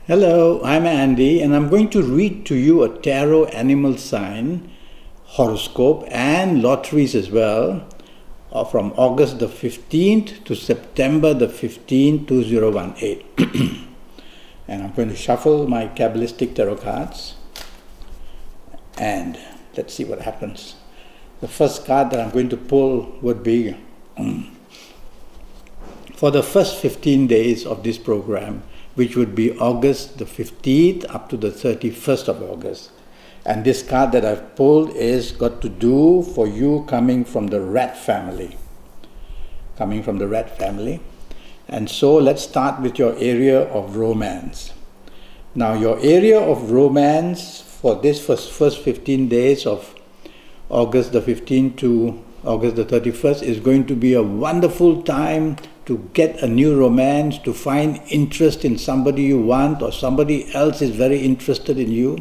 Hello, I'm Andy, and I'm going to read to you a tarot animal sign, horoscope, and lotteries as well, from August the 15th to September the 15th, 2018. And I'm going to shuffle my Kabbalistic tarot cards, and let's see what happens. The first card that I'm going to pull would be for the first 15 days of this program, which would be August the 15th up to the 31st of August. And this card that I've pulled is got to do for you coming from the rat family. Coming from the rat family. And so let's start with your area of romance. Now your area of romance for this first 15 days of August the 15th to August the 31st is going to be a wonderful time to get a new romance, to find interest in somebody you want, or somebody else is very interested in you,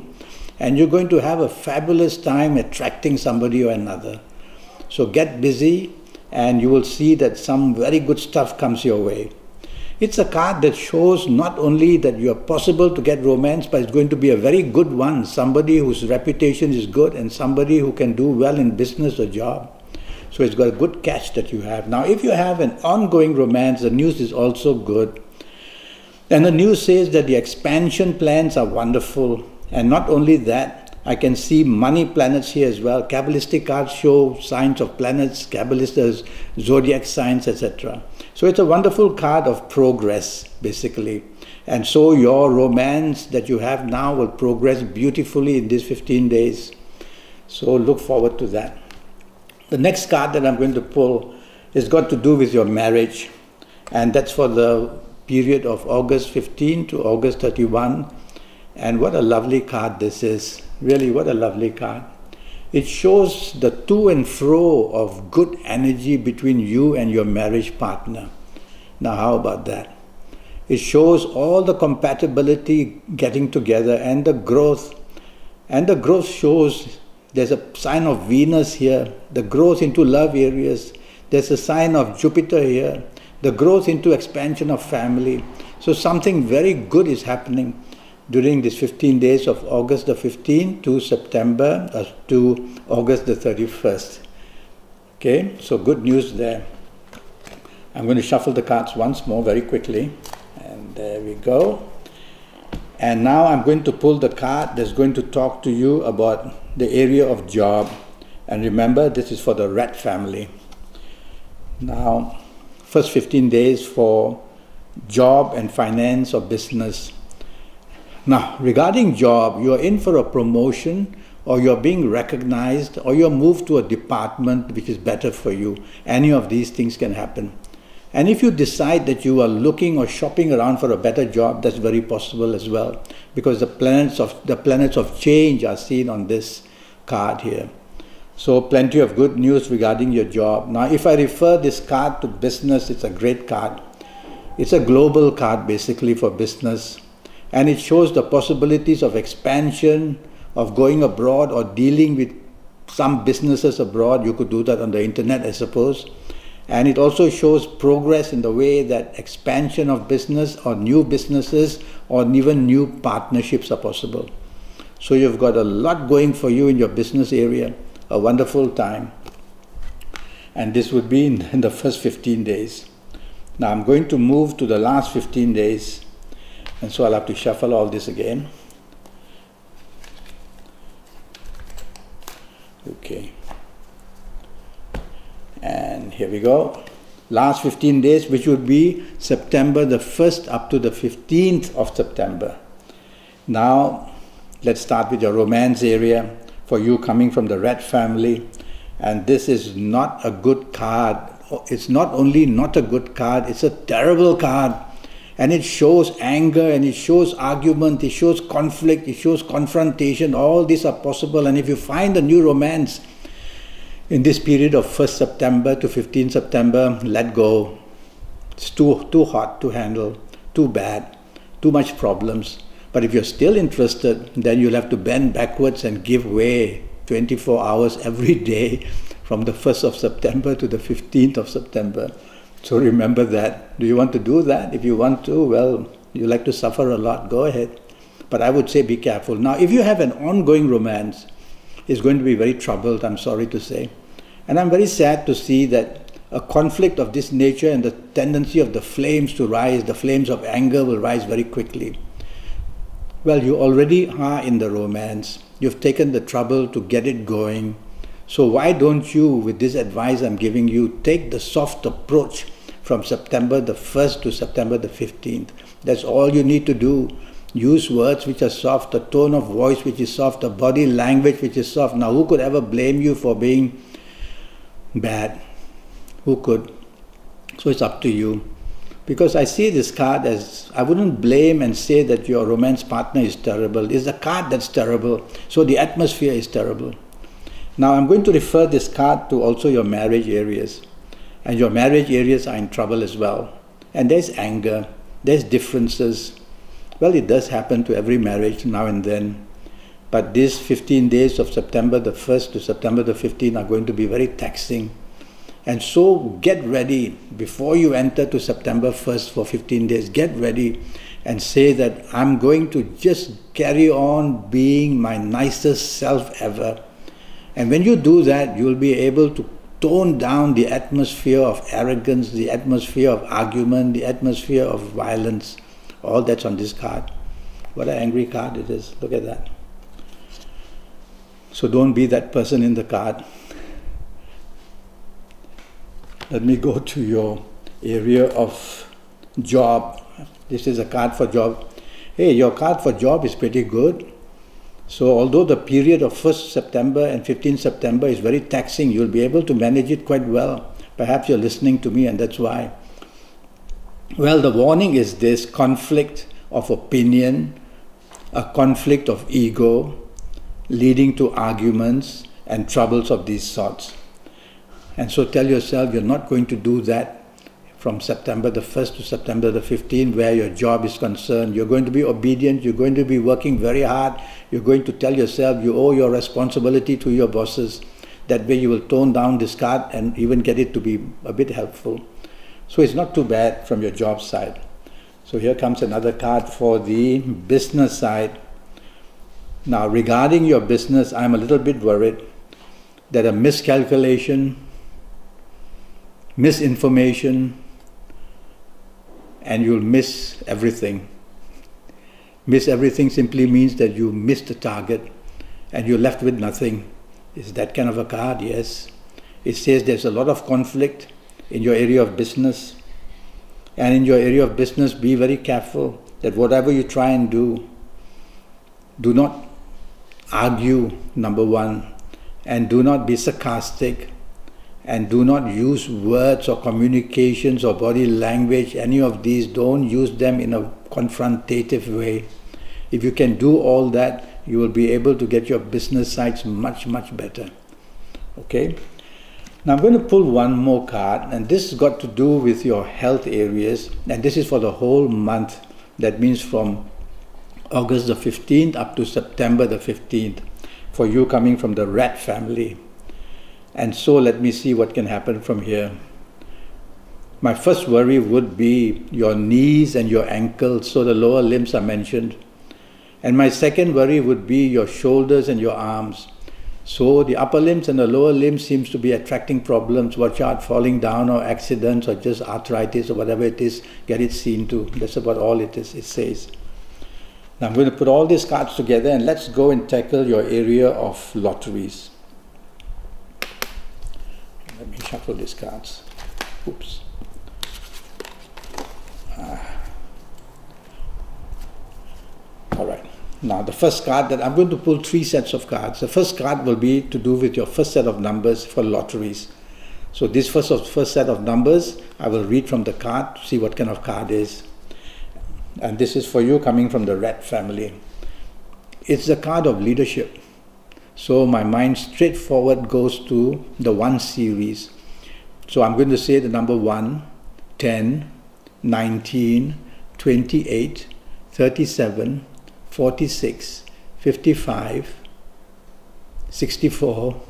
and you're going to have a fabulous time attracting somebody or another. So get busy and you will see that some very good stuff comes your way. It's a card that shows not only that you're possible to get romance, but it's going to be a very good one, somebody whose reputation is good and somebody who can do well in business or job. So it's got a good catch that you have. Now, if you have an ongoing romance, the news is also good. And the news says that the expansion plans are wonderful. And not only that, I can see money planets here as well. Kabbalistic cards show signs of planets, Kabbalistic zodiac signs, etc. So it's a wonderful card of progress, basically. And so your romance that you have now will progress beautifully in these 15 days. So look forward to that. The next card that I'm going to pull is got to do with your marriage, and that's for the period of August 15 to August 31. And what a lovely card this is. Really, what a lovely card. It shows the to and fro of good energy between you and your marriage partner. Now, how about that? It shows all the compatibility getting together and the growth. And the growth shows there's a sign of Venus here, the growth into love areas. There's a sign of Jupiter here, the growth into expansion of family. So something very good is happening during these 15 days of August the 15th to September to August the 31st. Okay, so good news there. I'm going to shuffle the cards once more very quickly. And there we go. And now I'm going to pull the card that's going to talk to you about the area of job. And remember, this is for the rat family. Now, first 15 days for job and finance or business. Now, regarding job, you're in for a promotion, or you're being recognized, or you're moved to a department which is better for you. Any of these things can happen. And if you decide that you are looking or shopping around for a better job, that's very possible as well, because the planets of change are seen on this card here. So plenty of good news regarding your job. Now, if I refer this card to business, it's a great card. It's a global card basically for business, and it shows the possibilities of expansion, of going abroad or dealing with some businesses abroad. You could do that on the internet, I suppose. And it also shows progress in the way that expansion of business or new businesses or even new partnerships are possible. So you've got a lot going for you in your business area, a wonderful time. And this would be in the first 15 days. Now I'm going to move to the last 15 days. And so I'll have to shuffle all this again. Okay. And here we go. Last 15 days, which would be September the 1st up to the 15th of September. Now, let's start with your romance area for you coming from the rat family. And this is not a good card. It's not only not a good card, it's a terrible card. And it shows anger, and it shows argument, it shows conflict, it shows confrontation. All these are possible. And if you find a new romance in this period of 1st September to 15th September, let go. It's too hot to handle, too bad, too much problems. But if you're still interested, then you'll have to bend backwards and give way 24 hours every day from the 1st of September to the 15th of September. So remember that. Do you want to do that? If you want to, well, You like to suffer a lot, go ahead. But I would say be careful. Now, if you have an ongoing romance, it's going to be very troubled, I'm sorry to say. And I'm very sad to see that a conflict of this nature and the tendency of the flames to rise, the flames of anger will rise very quickly. Well, you already are in the romance. You've taken the trouble to get it going. So why don't you, with this advice I'm giving you, take the soft approach from September the 1st to September the 15th. That's all you need to do. Use words which are soft, a tone of voice which is soft, a body language which is soft. Now, who could ever blame you for being bad? Who could? So it's up to you. Because I see this card as, I wouldn't blame and say that your romance partner is terrible. It's a card that's terrible. So the atmosphere is terrible. Now I'm going to refer this card to also your marriage areas. And your marriage areas are in trouble as well. And there's anger, there's differences. Well, it does happen to every marriage now and then. But these 15 days of September the 1st to September the 15th are going to be very taxing. And so get ready before you enter to September 1st for 15 days. Get ready and say that I'm going to just carry on being my nicest self ever. And when you do that, you'll be able to tone down the atmosphere of arrogance, the atmosphere of argument, the atmosphere of violence. All that's on this card. What an angry card it is. Look at that. So don't be that person in the card. Let me go to your area of job. This is a card for job. Hey, your card for job is pretty good. So although the period of 1st September and 15th September is very taxing, you'll be able to manage it quite well. Perhaps you're listening to me and that's why. Well, the warning is this: conflict of opinion, a conflict of ego, leading to arguments and troubles of these sorts. And so tell yourself you're not going to do that from September the 1st to September the 15th where your job is concerned. You're going to be obedient, you're going to be working very hard, you're going to tell yourself you owe your responsibility to your bosses. That way you will tone down this card and even get it to be a bit helpful. So it's not too bad from your job side. So here comes another card for the business side. Now regarding your business, I'm a little bit worried that a miscalculation, misinformation, and you'll miss everything. Miss everything simply means that you missed the target and you're left with nothing. Is that kind of a card? Yes. It says there's a lot of conflict in your area of business. And in your area of business, be very careful that whatever you try and do not argue, number one, and do not be sarcastic, and do not use words or communications or body language, any of these. Don't use them in a confrontative way. If you can do all that, you will be able to get your business sides much, much better. Okay? Now I'm going to pull one more card, and this has got to do with your health areas, and this is for the whole month. That means from August the 15th up to September the 15th, for you coming from the rat family. And so let me see what can happen from here. My first worry would be your knees and your ankles, so the lower limbs are mentioned. And my second worry would be your shoulders and your arms. So the upper limbs and the lower limbs seems to be attracting problems. Watch out, falling down or accidents or just arthritis or whatever it is, get it seen to. That's about all it is, it says. Now I'm going to put all these cards together and let's go and tackle your area of lotteries. Let me shuffle these cards. Oops. All right. Now the first card that I'm going to pull 3 sets of cards. The first card will be to do with your first set of numbers for lotteries. So this first set of numbers, I will read from the card to see what kind of card it is. And this is for you coming from the rat family. It's the card of leadership. So my mind straightforward goes to the 1 series. So I'm going to say the number 1, 10, 19, 28, 37, 46, 55, 64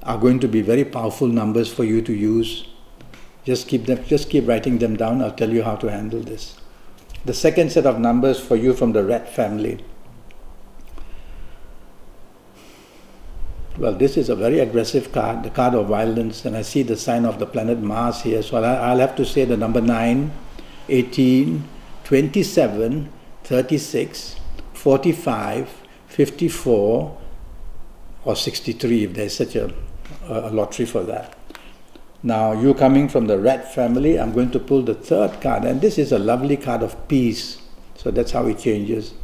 are going to be very powerful numbers for you to use. Just keep writing them down. I'll tell you how to handle this. The second set of numbers for you from the rat family. Well, this is a very aggressive card, the card of violence, and I see the sign of the planet Mars here. So I'll have to say the number 9, 18, 27, 36, 45, 54, or 63 if there's such a lottery for that. Now, you coming from the rat family, I'm going to pull the third card, and this is a lovely card of peace. So that's how it changes.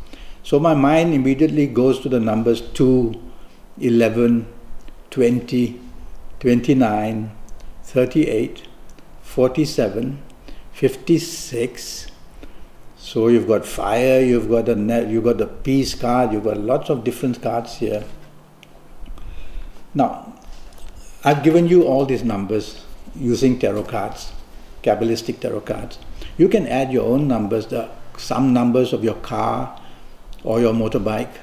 So my mind immediately goes to the numbers 2, 11, 20, 29, 38, 47, 56. So you've got fire, you've got the peace card, you've got lots of different cards here. Now, I've given you all these numbers using tarot cards, Kabbalistic tarot cards. You can add your own numbers, some numbers of your car or your motorbike,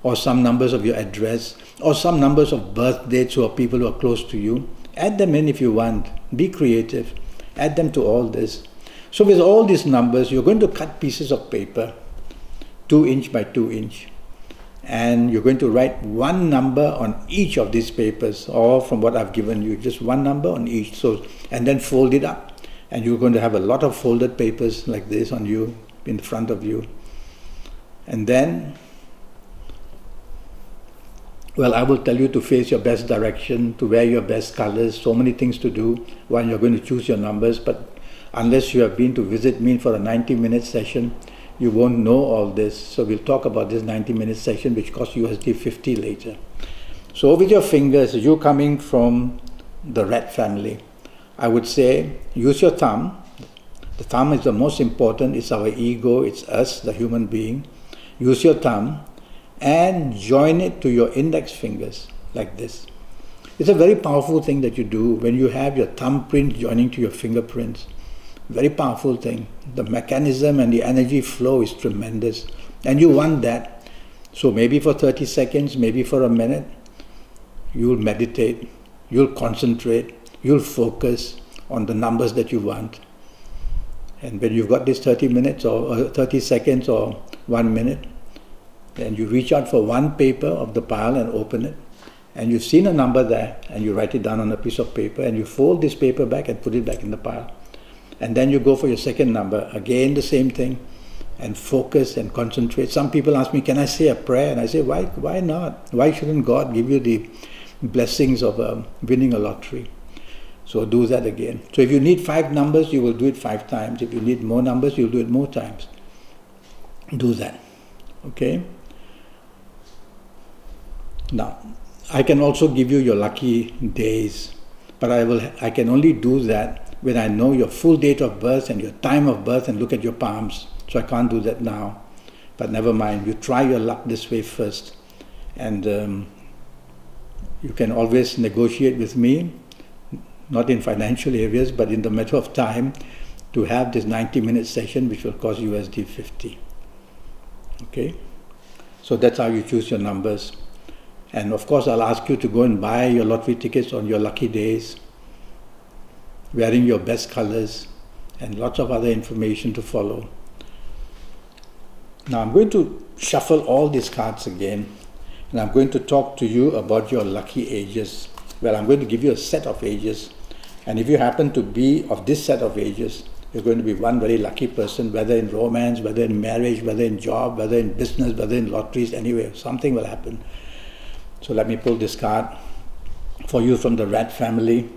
or some numbers of your address, or some numbers of birth dates or people who are close to you. Add them in if you want. Be creative. Add them to all this. So with all these numbers, you're going to cut pieces of paper, 2 inch by 2 inch. And you're going to write one number on each of these papers, or from what I've given you, just one number on each. So, and then fold it up. And you're going to have a lot of folded papers like this on you, in front of you. And then, well, I will tell you to face your best direction, to wear your best colors, so many things to do while you're going to choose your numbers. But unless you have been to visit me for a 90-minute session, you won't know all this. So we'll talk about this 90-minute session, which costs USD 50 later. So with your fingers, you coming from the rat family, I would say use your thumb. The thumb is the most important. It's our ego. It's us, the human being. Use your thumb and join it to your index fingers like this. It's a very powerful thing that you do when you have your thumbprint joining to your fingerprints. Very powerful thing. The mechanism and the energy flow is tremendous, and you want that. So maybe for 30 seconds, maybe for a minute, you'll meditate, you'll concentrate, you'll focus on the numbers that you want. And when you've got this 30 minutes or 30 seconds or 1 minute, then you reach out for one paper of the pile and open it. And you've seen a number there, and you write it down on a piece of paper, and you fold this paper back and put it back in the pile. And then you go for your second number, again the same thing, and focus and concentrate. Some people ask me, can I say a prayer? And I say, why not? Why shouldn't God give you the blessings of winning a lottery? So do that again. So if you need 5 numbers, you will do it 5 times. If you need more numbers, you'll do it more times. Do that. Okay? Now, I can also give you your lucky days, but I can only do that when I know your full date of birth and your time of birth and look at your palms. So I can't do that now. But never mind, you try your luck this way first. And you can always negotiate with me, not in financial areas, but in the matter of time, to have this 90-minute session, which will cost USD 50. Okay? So that's how you choose your numbers. And of course, I'll ask you to go and buy your lottery tickets on your lucky days, wearing your best colors, and lots of other information to follow. Now I'm going to shuffle all these cards again, and I'm going to talk to you about your lucky ages. Well, I'm going to give you a set of ages, and if you happen to be of this set of ages, you're going to be one very lucky person, whether in romance, whether in marriage, whether in job, whether in business, whether in lotteries, anyway, something will happen. So let me pull this card for you from the rat family.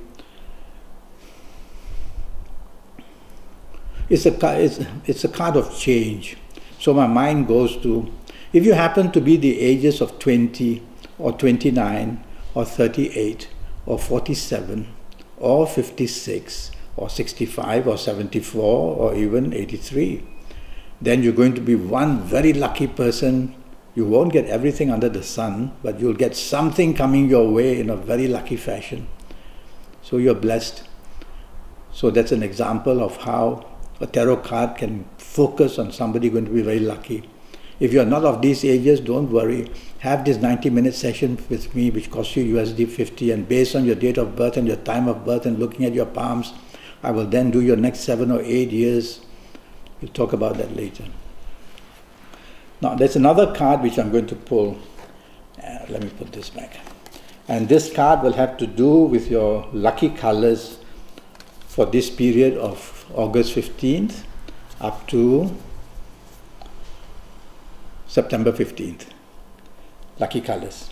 It's a card of change. So my mind goes to, if you happen to be the ages of 20 or 29 or 38 or 47 or 56 or 65 or 74 or even 83, then you're going to be one very lucky person. You won't get everything under the sun, but you'll get something coming your way in a very lucky fashion. So you're blessed. So that's an example of how a tarot card can focus on somebody going to be very lucky. If you're not of these ages, don't worry. Have this 90-minute session with me, which costs you USD 50, and based on your date of birth and your time of birth and looking at your palms, I will then do your next 7 or 8 years, We'll talk about that later. Now, there's another card which I'm going to pull. Let me put this back. And this card will have to do with your lucky colors for this period of August 15th up to September 15th. Lucky colors.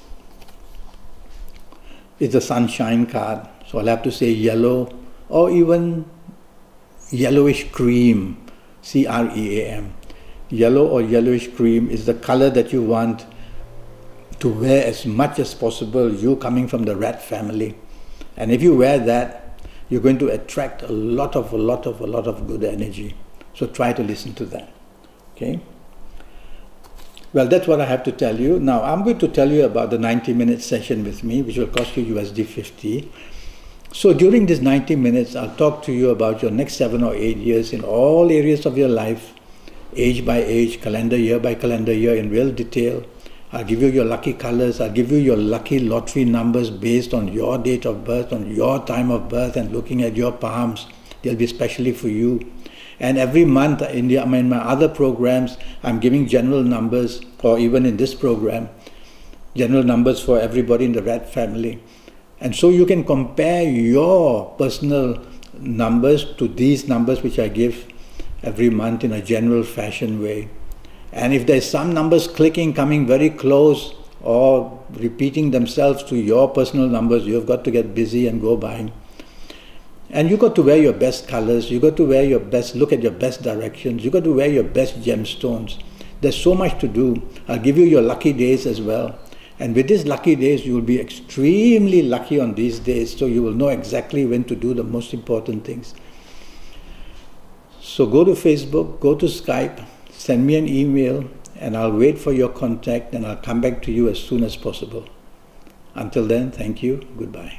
It's the sunshine card, so I'll have to say yellow or even yellowish cream, C-R-E-A-M. Yellow or yellowish cream is the color that you want to wear as much as possible, you coming from the rat family. And if you wear that, you're going to attract a lot of good energy. So try to listen to that. Okay? Well, that's what I have to tell you. Now, I'm going to tell you about the 90-minute session with me, which will cost you USD 50. So during this 90 minutes, I'll talk to you about your next 7 or 8 years in all areas of your life, age by age, calendar year by calendar year in real detail. I'll give you your lucky colors. I'll give you your lucky lottery numbers based on your date of birth, on your time of birth, and looking at your palms. They'll be specially for you. And every month in my other programs, I'm giving general numbers, or even in this program, general numbers for everybody in the rat family. And so you can compare your personal numbers to these numbers which I give every month in a general fashion way. And if there's some numbers clicking, coming very close, or repeating themselves to your personal numbers, you've got to get busy and go buying. And you got to wear your best colors, you got to wear your best, look at your best directions, you got to wear your best gemstones. There's so much to do. I'll give you your lucky days as well. And with these lucky days, you will be extremely lucky on these days, so you will know exactly when to do the most important things. So go to Facebook, go to Skype, send me an email, and I'll wait for your contact, and I'll come back to you as soon as possible. Until then, thank you. Goodbye.